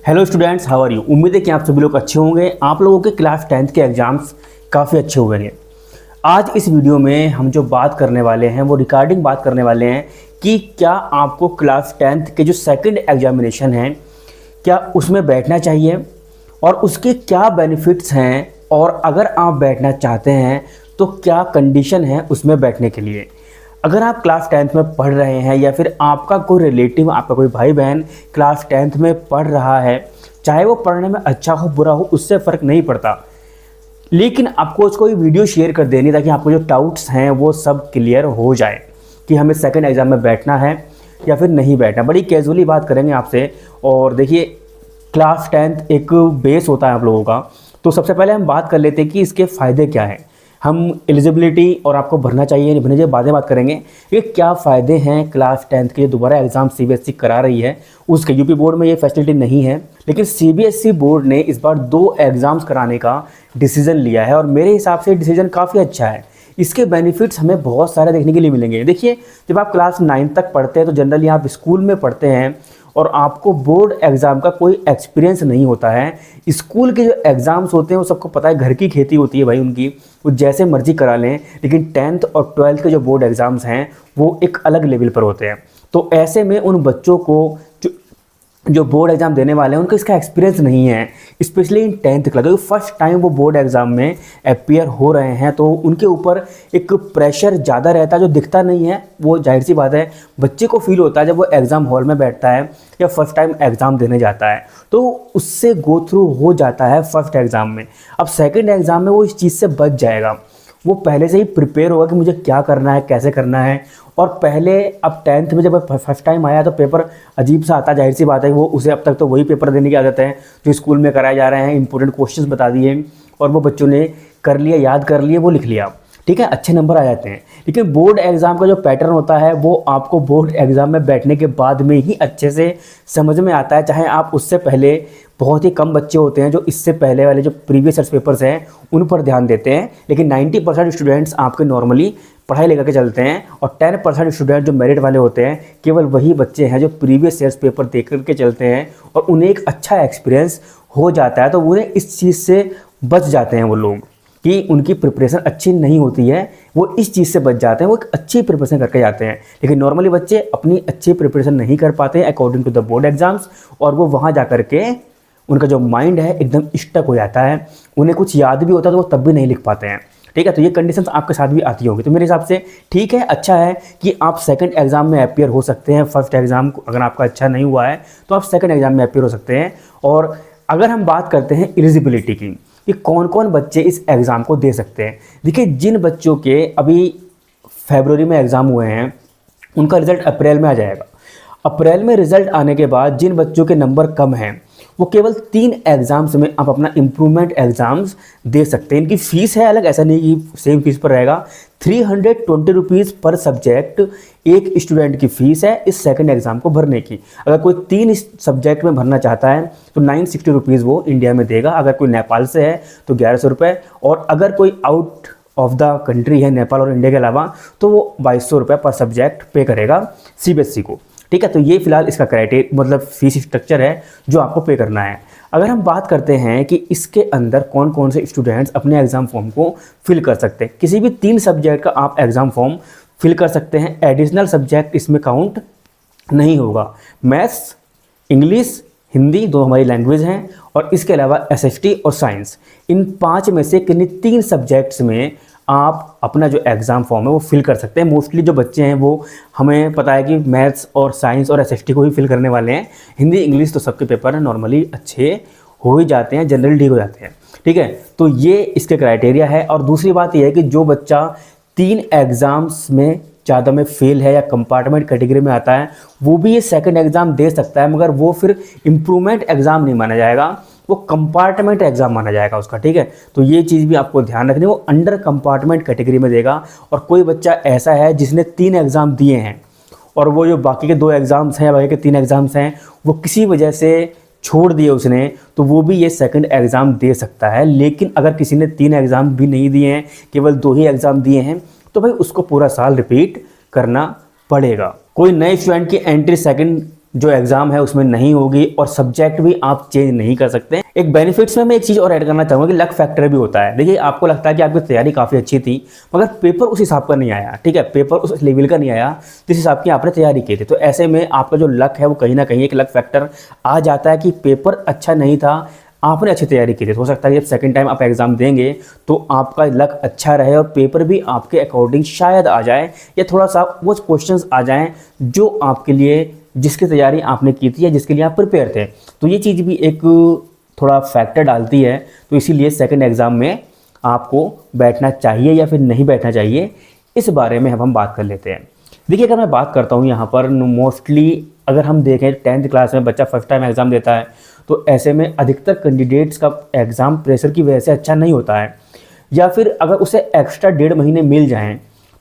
Hello students, how are you. उम्मीद है कि आप सभी लोग अच्छे होंगे। आप लोगों के क्लास 10th के एग्जाम्स काफ़ी अच्छे हुए। आज इस वीडियो में हम जो बात करने वाले हैं वो रिगार्डिंग बात करने वाले हैं कि क्या आपको क्लास 10th के जो सेकंड एग्जामिनेशन हैं क्या उसमें बैठना चाहिए और उसके क्या बेनिफिट्स हैं, और अगर आप बैठना चाहते हैं तो क्या कंडीशन है उसमें बैठने के लिए। अगर आप क्लास 10th में पढ़ रहे हैं या फिर आपका कोई रिलेटिव, आपका कोई भाई बहन क्लास 10th में पढ़ रहा है, चाहे वो पढ़ने में अच्छा हो बुरा हो उससे फ़र्क नहीं पड़ता, लेकिन आपको उसको ये वीडियो शेयर कर देनी ताकि आपको जो डाउट्स हैं वो सब क्लियर हो जाए कि हमें सेकंड एग्ज़ाम में बैठना है या फिर नहीं बैठना। बड़ी कैजुअली बात करेंगे आपसे। और देखिए, क्लास 10th एक बेस होता है आप लोगों का, तो सबसे पहले हम बात कर लेते हैं कि इसके फ़ायदे क्या हैं। हम एलिजिबिलिटी और आपको भरना चाहिए नहीं भरना चाहिए बातें बात करेंगे कि क्या फ़ायदे हैं क्लास 10th के। दोबारा एग्ज़ाम सीबीएसई करा रही है, उसके यूपी बोर्ड में ये फैसिलिटी नहीं है, लेकिन सीबीएसई बोर्ड ने इस बार 2 एग्ज़ाम्स कराने का डिसीज़न लिया है और मेरे हिसाब से डिसीज़न काफ़ी अच्छा है। इसके बेनिफिट्स हमें बहुत सारे देखने के लिए मिलेंगे। देखिए, जब आप क्लास 9 तक पढ़ते हैं तो जनरली आप स्कूल में पढ़ते हैं और आपको बोर्ड एग्ज़ाम का कोई एक्सपीरियंस नहीं होता है। स्कूल के जो एग्ज़ाम्स होते हैं वो सबको पता है, घर की खेती होती है भाई उनकी, वो जैसे मर्जी करा लें। लेकिन 10th और 12th के जो बोर्ड एग्ज़ाम्स हैं वो एक अलग लेवल पर होते हैं। तो ऐसे में उन बच्चों को जो बोर्ड एग्ज़ाम देने वाले हैं उनको इसका एक्सपीरियंस नहीं है, स्पेशली इन 10th क्लास, क्योंकि फर्स्ट टाइम वो बोर्ड एग्ज़ाम में अपीयर हो रहे हैं तो उनके ऊपर एक प्रेशर ज़्यादा रहता है जो दिखता नहीं है। वो जाहिर सी बात है बच्चे को फील होता है जब वो एग्ज़ाम हॉल में बैठता है या फर्स्ट टाइम एग्ज़ाम देने जाता है, तो उससे गो थ्रू हो जाता है फर्स्ट एग्ज़ाम में। अब सेकेंड एग्ज़ाम में वो इस चीज़ से बच जाएगा, वो पहले से ही प्रिपेयर होगा कि मुझे क्या करना है, कैसे करना है। और पहले अब 10th में जब फर्स्ट टाइम आया तो पेपर अजीब सा आता, जाहिर सी बात है वो उसे अब तक तो वही पेपर देने की आदत है जो स्कूल में कराए जा रहे हैं। इंपॉर्टेंट क्वेश्चंस बता दिए और वो बच्चों ने कर लिया, याद कर लिए, वो लिख लिया, ठीक है, अच्छे नंबर आ जाते हैं। लेकिन बोर्ड एग्ज़ाम का जो पैटर्न होता है वो आपको बोर्ड एग्ज़ाम में बैठने के बाद में ही अच्छे से समझ में आता है। चाहे आप उससे पहले, बहुत ही कम बच्चे होते हैं जो इससे पहले वाले जो प्रीवियस ईयर पेपर्स हैं उन पर ध्यान देते हैं, लेकिन 90% स्टूडेंट्स आपके नॉर्मली पढ़ाई लेकर के चलते हैं और 10% स्टूडेंट जो मेरिट वाले होते हैं, केवल वही बच्चे हैं जो प्रीवियस ईयर्स पेपर देख कर के चलते हैं और उन्हें एक अच्छा एक्सपीरियंस हो जाता है। तो उन्हें इस चीज़ से बच जाते हैं वो लोग कि उनकी प्रिपरेशन अच्छी नहीं होती है, वो इस चीज़ से बच जाते हैं, वो एक अच्छी प्रिपरेशन करके जाते हैं। लेकिन नॉर्मली बच्चे अपनी अच्छी प्रिपरेशन नहीं कर पाते हैं according to the board exams, और वो वहाँ जा कर के उनका जो माइंड है एकदम स्टक हो जाता है, उन्हें कुछ याद भी होता है तो वो तब भी नहीं लिख पाते हैं, ठीक है। तो ये कंडीशंस आपके साथ भी आती होगी। तो मेरे हिसाब से ठीक है, अच्छा है कि आप सेकंड एग्ज़ाम में अपीयर हो सकते हैं। फर्स्ट एग्ज़ाम अगर आपका अच्छा नहीं हुआ है तो आप सेकंड एग्ज़ाम में अपीयर हो सकते हैं। और अगर हम बात करते हैं एलिजिबिलिटी की कि कौन कौन बच्चे इस एग्ज़ाम को दे सकते हैं, देखिए जिन बच्चों के अभी फरवरी में एग्ज़ाम हुए हैं उनका रिज़ल्ट अप्रैल में आ जाएगा। अप्रैल में रिज़ल्ट आने के बाद जिन बच्चों के नंबर कम हैं वो केवल 3 एग्ज़ाम्स में आप अपना इम्प्रूवमेंट एग्ज़ाम्स दे सकते हैं। इनकी फ़ीस है अलग, ऐसा नहीं कि सेम फीस पर रहेगा। 320 रुपीज़ पर सब्जेक्ट एक स्टूडेंट की फ़ीस है इस सेकंड एग्ज़ाम को भरने की। अगर कोई 3 सब्जेक्ट में भरना चाहता है तो 960 रुपीज़ वो इंडिया में देगा। अगर कोई नेपाल से है तो 1100 रुपये, और अगर कोई आउट ऑफ द कंट्री है नेपाल और इंडिया के अलावा तो वो 2200 रुपये पर सब्जेक्ट पे करेगा सीबीएसई को, ठीक है। तो ये फिलहाल इसका क्राइटेरिया मतलब फीस स्ट्रक्चर है जो आपको पे करना है। अगर हम बात करते हैं कि इसके अंदर कौन कौन से स्टूडेंट्स अपने एग्ज़ाम फॉर्म को फिल कर सकते हैं, किसी भी 3 सब्जेक्ट का आप एग्ज़ाम फॉर्म फिल कर सकते हैं। एडिशनल सब्जेक्ट इसमें काउंट नहीं होगा। मैथ्स, इंग्लिश, हिंदी 2 हमारी लैंग्वेज हैं, और इसके अलावा एसएसटी और साइंस, इन 5 में से किन्हीं 3 सब्जेक्ट्स में आप अपना जो एग्ज़ाम फॉर्म है वो फिल कर सकते हैं। मोस्टली जो बच्चे हैं वो, हमें पता है कि मैथ्स और साइंस और एसएसटी को ही फिल करने वाले हैं। हिंदी इंग्लिश तो सबके पेपर नॉर्मली अच्छे हो ही जाते हैं, जनरली ठीक हो जाते हैं, ठीक है। तो ये इसके क्राइटेरिया है। और दूसरी बात यह है कि जो बच्चा 3 एग्ज़ाम्स में ज़्यादा में फेल है या कंपार्टमेंट कैटेगरी में आता है वो भी ये सेकंड एग्ज़ाम दे सकता है, मगर वो फिर इम्प्रूवमेंट एग्ज़ाम नहीं माना जाएगा, वो कंपार्टमेंट एग्ज़ाम माना जाएगा उसका, ठीक है। तो ये चीज़ भी आपको ध्यान रखनी है, वो अंडर कंपार्टमेंट कैटेगरी में देगा। और कोई बच्चा ऐसा है जिसने 3 एग्ज़ाम दिए हैं और वो जो बाकी के 2 एग्ज़ाम्स हैं, बाकी के 3 एग्ज़ाम्स हैं वो किसी वजह से छोड़ दिए उसने, तो वो भी ये सेकंड एग्ज़ाम दे सकता है। लेकिन अगर किसी ने 3 एग्ज़ाम भी नहीं दिए हैं, केवल 2 ही एग्ज़ाम दिए हैं, तो भाई उसको पूरा साल रिपीट करना पड़ेगा। कोई नए स्टूडेंट की एंट्री सेकंड जो एग्ज़ाम है उसमें नहीं होगी और सब्जेक्ट भी आप चेंज नहीं कर सकते। एक बेनिफिट्स में मैं एक चीज़ और ऐड करना चाहूँगा कि लक फैक्टर भी होता है। देखिए, आपको लगता है कि आपकी तैयारी काफ़ी अच्छी थी मगर पेपर उस हिसाब का नहीं आया, ठीक है, पेपर उस लेवल का नहीं आया जिस हिसाब की आपने तैयारी की थी। तो ऐसे में आपका जो लक है वो कहीं ना कहीं एक लक फैक्टर आ जाता है कि पेपर अच्छा नहीं था, आपने अच्छी तैयारी की थी। तो हो सकता है जब सेकंड टाइम आप एग्ज़ाम देंगे तो आपका लक अच्छा रहे और पेपर भी आपके अकॉर्डिंग शायद आ जाए या थोड़ा सा वो क्वेश्चंस आ जाएं जो आपके लिए, जिसकी तैयारी आपने की थी या जिसके लिए आप प्रिपेयर थे। तो ये चीज़ भी एक थोड़ा फैक्टर डालती है। तो इसीलिए सेकंड एग्ज़ाम में आपको बैठना चाहिए या फिर नहीं बैठना चाहिए, इस बारे में हम बात कर लेते हैं। देखिए, अगर मैं बात करता हूँ यहाँ पर मोस्टली अगर हम देखें 10th क्लास में बच्चा फर्स्ट टाइम एग्ज़ाम देता है तो ऐसे में अधिकतर कैंडिडेट्स का एग्ज़ाम प्रेशर की वजह से अच्छा नहीं होता है, या फिर अगर उसे एक्स्ट्रा 1.5 महीने मिल जाएं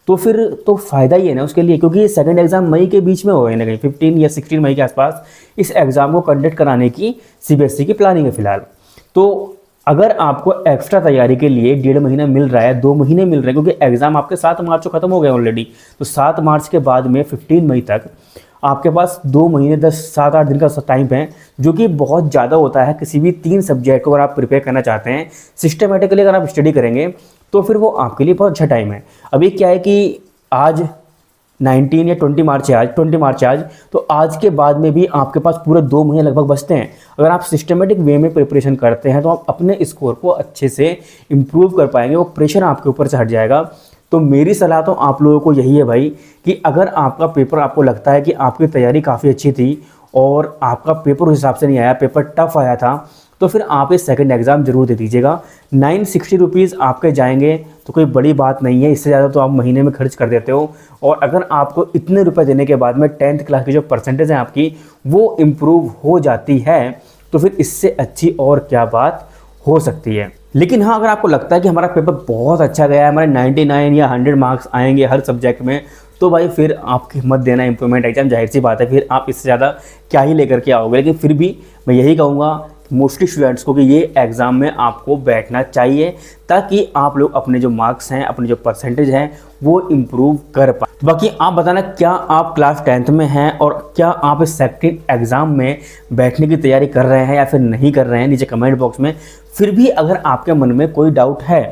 तो फिर तो फ़ायदा ही है ना उसके लिए, क्योंकि ये सेकंड एग्ज़ाम मई के बीच में होगा ना, कहीं 15 या 16 मई के आसपास इस एग्ज़ाम को कंडक्ट कराने की CBSE की प्लानिंग है फ़िलहाल। तो अगर आपको एक्स्ट्रा तैयारी के लिए 1.5 महीना मिल रहा है, 2 महीने मिल रहे हैं, क्योंकि एग्ज़ाम आपके 7 मार्च को ख़त्म हो गए ऑलरेडी, तो 7 मार्च के बाद में 15 मई तक आपके पास 2 महीने 7-8 दिन का टाइम है, जो कि बहुत ज़्यादा होता है किसी भी 3 सब्जेक्ट को अगर आप प्रिपेयर करना चाहते हैं सिस्टमेटिकली, अगर आप स्टडी करेंगे तो फिर वो आपके लिए बहुत अच्छा टाइम है। अभी क्या है कि आज 19 या 20 मार्च है, आज 20 मार्च है आज, तो आज के बाद में भी आपके पास पूरे 2 महीने लगभग बचते हैं। अगर आप सिस्टमेटिक वे में प्रिपरेशन करते हैं तो आप अपने स्कोर को अच्छे से इम्प्रूव कर पाएंगे, वो प्रेशर आपके ऊपर से हट जाएगा। तो मेरी सलाह तो आप लोगों को यही है भाई कि अगर आपका पेपर, आपको लगता है कि आपकी तैयारी काफ़ी अच्छी थी और आपका पेपर उस हिसाब से नहीं आया, पेपर टफ आया था, तो फिर आप ये सेकंड एग्ज़ाम ज़रूर दे दीजिएगा। 960 रुपीज़ आपके जाएंगे तो कोई बड़ी बात नहीं है, इससे ज़्यादा तो आप महीने में खर्च कर देते हो। और अगर आपको इतने रुपए देने के बाद में 10th क्लास की जो परसेंटेज है आपकी वो इम्प्रूव हो जाती है, तो फिर इससे अच्छी और क्या बात हो सकती है। लेकिन हाँ, अगर आपको लगता है कि हमारा पेपर बहुत अच्छा गया है, हमारे 99 या 100 मार्क्स आएंगे हर सब्जेक्ट में, तो भाई फिर आप मत देना इम्प्रूवमेंट एग्जाम, जाहिर सी बात है, फिर आप इससे ज़्यादा क्या ही लेकर के आओगे। लेकिन फिर भी मैं यही कहूँगा मोस्टली स्टूडेंट्स को कि ये एग्ज़ाम में आपको बैठना चाहिए ताकि आप लोग अपने जो मार्क्स हैं, अपने जो परसेंटेज हैं वो इम्प्रूव कर पाए। तो बाकी आप बताना, क्या आप क्लास 10th में हैं और क्या आप इस सेकंड एग्ज़ाम में बैठने की तैयारी कर रहे हैं या फिर नहीं कर रहे हैं, नीचे कमेंट बॉक्स में। फिर भी अगर आपके मन में कोई डाउट है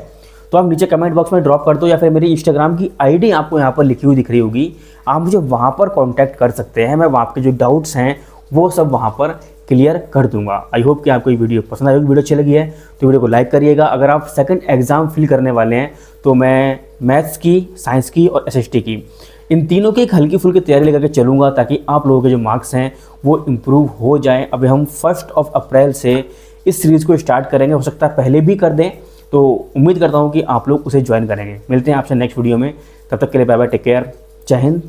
तो आप नीचे कमेंट बॉक्स में ड्रॉप कर दो, या फिर मेरी इंस्टाग्राम की ID आपको यहाँ पर लिखी हुई दिख रही होगी, आप मुझे वहाँ पर कॉन्टैक्ट कर सकते हैं। मैं आपके जो डाउट्स हैं वो सब वहाँ पर क्लियर कर दूंगा। आई होप कि आपको ये वीडियो पसंद आई होगी। वीडियो अच्छी लगी है तो वीडियो को लाइक करिएगा। अगर आप सेकंड एग्ज़ाम फिल करने वाले हैं तो मैं मैथ्स की, साइंस की और SST की, इन तीनों की एक हल्की फुल्की तैयारी लेकर के चलूँगा ताकि आप लोगों के जो मार्क्स हैं वो इम्प्रूव हो जाएँ। अभी हम 1 अप्रैल से इस सीरीज़ को स्टार्ट करेंगे, हो सकता है पहले भी कर दें, तो उम्मीद करता हूँ कि आप लोग उसे ज्वाइन करेंगे। मिलते हैं आपसे नेक्स्ट वीडियो में, तब तक के लिए बाय बाय, टेक केयर, जय हिंद,